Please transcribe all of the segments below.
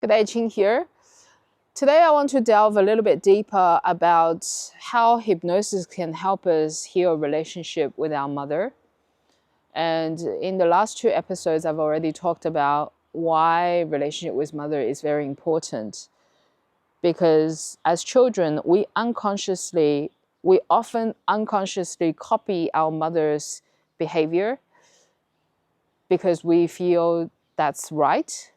Good day, Qing here. Today I want to delve a little bit deeper about how hypnosis can help us heal a relationship with our mother. And in the last two episodes, I've already talked about why relationship with mother is very important. Because as children, we often unconsciously copy our mother's behavior because we feel that's right,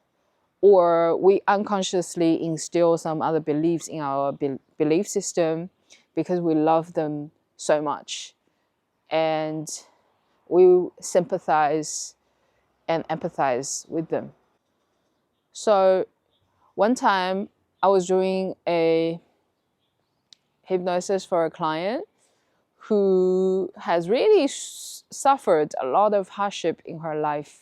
or we unconsciously instill some other beliefs in our belief system because we love them so much. And we sympathize and empathize with them. So one time I was doing a hypnosis for a client who has really suffered a lot of hardship in her life.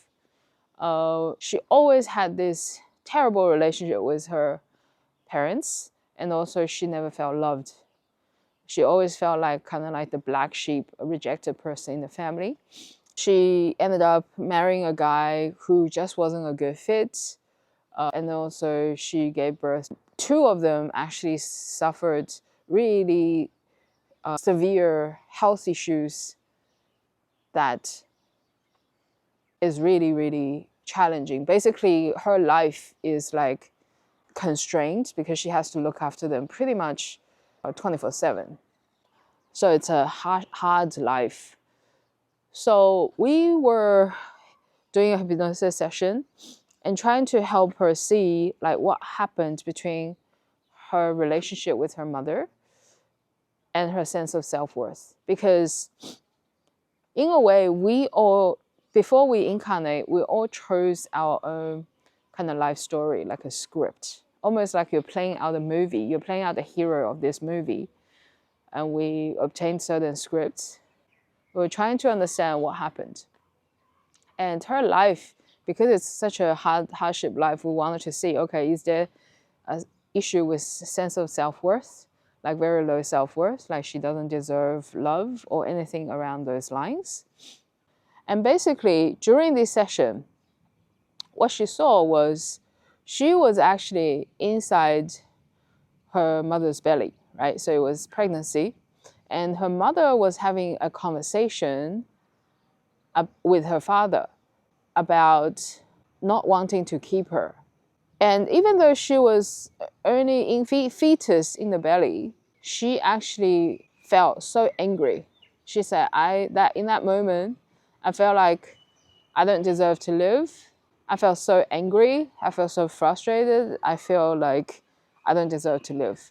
She always had this terrible relationship with her parents, and also she never felt loved. She always felt like kind of like the black sheep, a rejected person in the family. She ended up marrying a guy who just wasn't a good fit, and also she gave birth. Two of them actually suffered really severe health issues that is really, really challenging. Basically, her life is like constrained because she has to look after them pretty much 24/7. So it's a hard life. So we were doing a hypnosis session and trying to help her see like what happened between her relationship with her mother and her sense of self-worth. Because in a way, we all, before we incarnate, we all chose our own kind of life story, like a script. Almost like you're playing out a movie, you're playing out the hero of this movie. And we obtained certain scripts. We were trying to understand what happened. And her life, because it's such a hardship life, we wanted to see, okay, is there an issue with sense of self-worth, like very low self-worth, like she doesn't deserve love or anything around those lines? And basically, during this session, what she saw was she was actually inside her mother's belly, right? So it was pregnancy. And her mother was having a conversation with her father about not wanting to keep her. And even though she was only in fetus in the belly, she actually felt so angry. She said, that in that moment, I felt like I don't deserve to live. I felt so angry. I felt so frustrated. I feel like I don't deserve to live.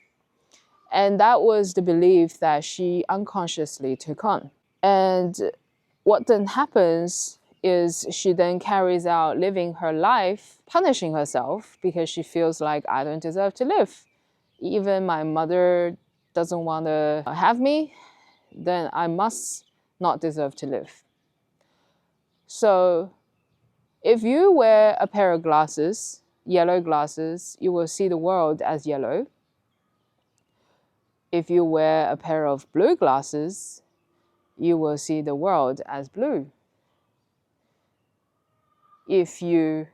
And that was the belief that she unconsciously took on. And what then happens is she then carries out living her life, punishing herself because she feels like I don't deserve to live. Even my mother doesn't want to have me, then I must not deserve to live. So if you wear a pair of glasses, yellow glasses, you will see the world as yellow. If you wear a pair of blue glasses, you will see the world as blue. If you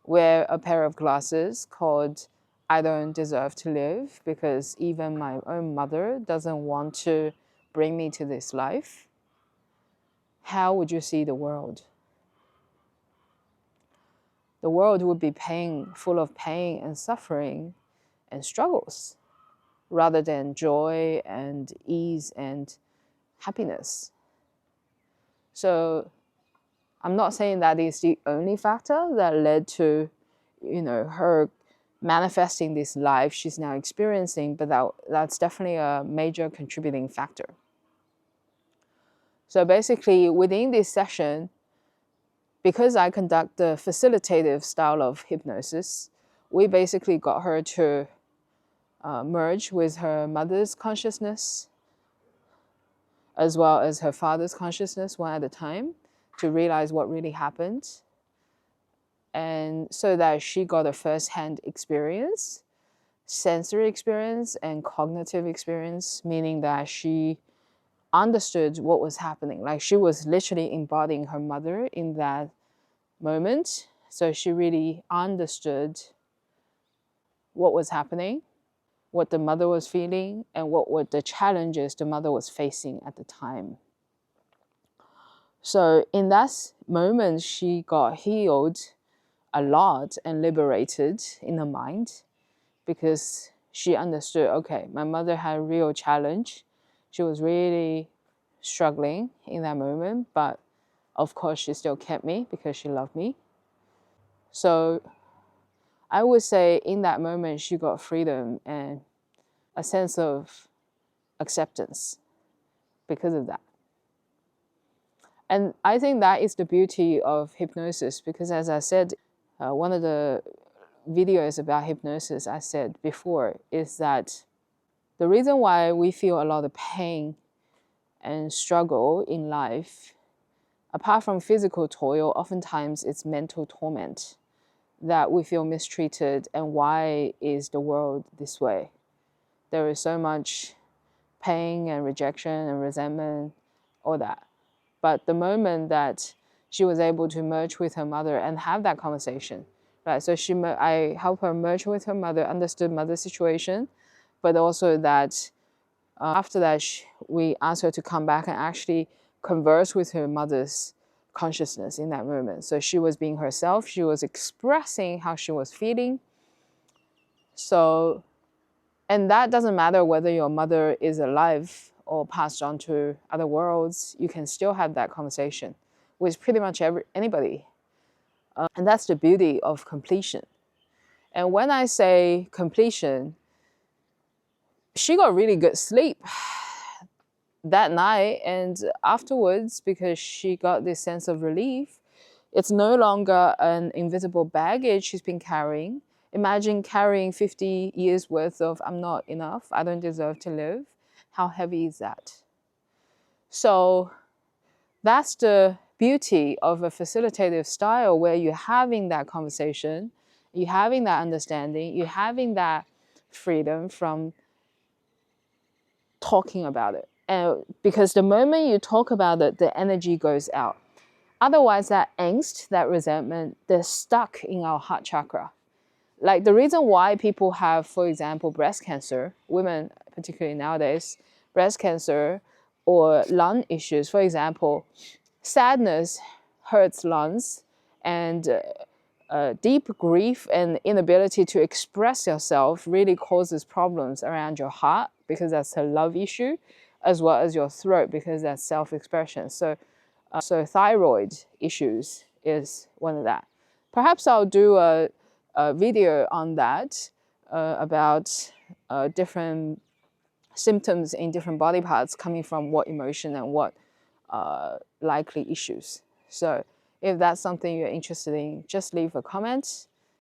wear a pair of glasses called I don't deserve to live because even my own mother doesn't want to bring me to this life, how would you see the world? The world would be full of pain and suffering and struggles rather than joy and ease and happiness. So I'm not saying that is the only factor that led to, her manifesting this life she's now experiencing, but that's definitely a major contributing factor. So basically, within this session, because I conduct the facilitative style of hypnosis, we basically got her to merge with her mother's consciousness as well as her father's consciousness one at a time to realize what really happened. And so that she got a first-hand experience, sensory experience and cognitive experience, meaning that she understood what was happening. Like she was literally embodying her mother in that moment. So she really understood what was happening, what the mother was feeling, and what were the challenges the mother was facing at the time. So in that moment, she got healed a lot and liberated in her mind, because she understood, okay, my mother had a real challenge. She was really struggling in that moment, but of course she still kept me because she loved me. So I would say in that moment, she got freedom and a sense of acceptance because of that. And I think that is the beauty of hypnosis, because as I said, one of the videos about hypnosis I said before is that the reason why we feel a lot of pain and struggle in life, apart from physical toil, oftentimes it's mental torment, that we feel mistreated, and why is the world this way? There is so much pain and rejection and resentment, all that. But the moment that she was able to merge with her mother and have that conversation, right? So I helped her merge with her mother, understood mother's situation, but also that after that, we asked her to come back and actually converse with her mother's consciousness in that moment. So she was being herself. She was expressing how she was feeling. So, and that doesn't matter whether your mother is alive or passed on to other worlds. You can still have that conversation with pretty much anybody. And that's the beauty of completion. And when I say completion, she got really good sleep that night, and afterwards, because she got this sense of relief. It's no longer an invisible baggage she's been carrying. Imagine carrying 50 years worth of I'm not enough, I don't deserve to live. How heavy is that? So that's the beauty of a facilitative style, where you're having that conversation, you're having that understanding, you're having that freedom from talking about it. And because the moment you talk about it, the energy goes out. Otherwise, that angst, that resentment, they're stuck in our heart chakra. Like the reason why people have, for example, breast cancer, women particularly nowadays, breast cancer or lung issues, for example, sadness hurts lungs, and deep grief and inability to express yourself really causes problems around your heart, because that's a love issue, as well as your throat, because that's self-expression. So thyroid issues is one of that. Perhaps I'll do a video on that, about different symptoms in different body parts coming from what emotion and what likely issues. So if that's something you're interested in, just leave a comment.